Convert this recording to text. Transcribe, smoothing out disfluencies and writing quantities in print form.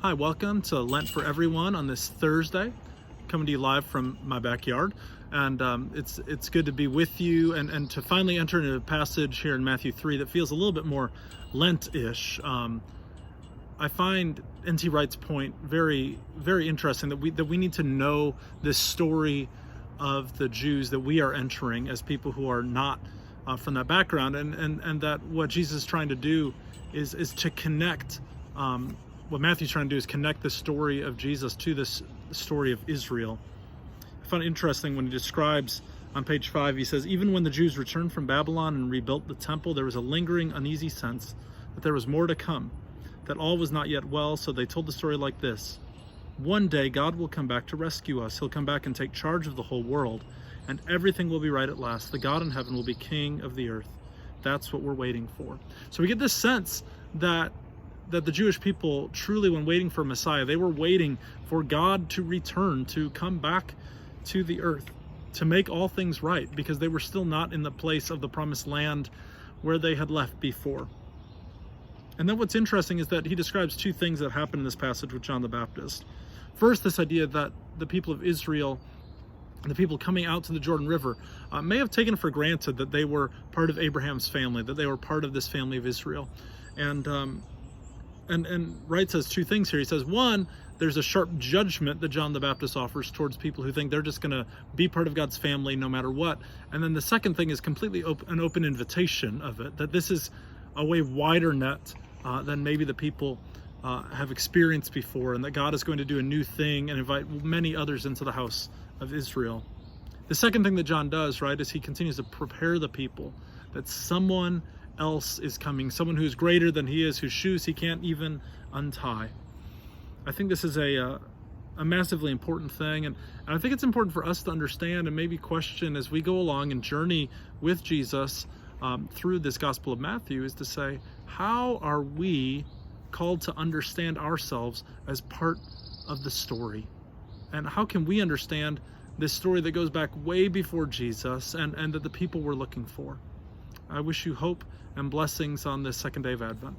Hi, welcome to Lent for Everyone on this Thursday, coming to you live from my backyard. And it's good to be with you and to finally enter into a passage here in Matthew 3 that feels a little bit more Lent-ish. I find N.T. Wright's point very, very interesting, that we need to know this story of the Jews that we are entering as people who are not from that background, and that what Jesus is trying to do is to connect. What Matthew's trying to do is connect the story of Jesus to this story of Israel. I find it interesting when he describes on page 5, he says, "Even when the Jews returned from Babylon and rebuilt the temple, there was a lingering, uneasy sense that there was more to come, that all was not yet well, so they told the story like this. One day God will come back to rescue us. He'll come back and take charge of the whole world, and everything will be right at last. The God in heaven will be king of the earth." That's what we're waiting for. So we get this sense that the Jewish people truly, when waiting for Messiah, they were waiting for God to return, to come back to the earth, to make all things right, because they were still not in the place of the promised land where they had left before. And then what's interesting is that he describes two things that happen in this passage with John the Baptist. First, this idea that the people of Israel, the people coming out to the Jordan River, may have taken for granted that they were part of Abraham's family, that they were part of this family of Israel. And Wright says two things here. He says, one, there's a sharp judgment that John the Baptist offers towards people who think they're just going to be part of God's family no matter what. And then the second thing is completely an open invitation of it, that this is a way wider net than maybe the people have experienced before, and that God is going to do a new thing and invite many others into the house of Israel. The second thing that John does, right, is he continues to prepare the people that someone else is coming, someone who's greater than he is, whose shoes he can't even untie. I think this is a massively important thing, and I think it's important for us to understand and maybe question as we go along and journey with Jesus through this Gospel of Matthew, is to say, how are we called to understand ourselves as part of the story? And how can we understand this story that goes back way before Jesus and that the people were looking for? I wish you hope and blessings on this second day of Advent.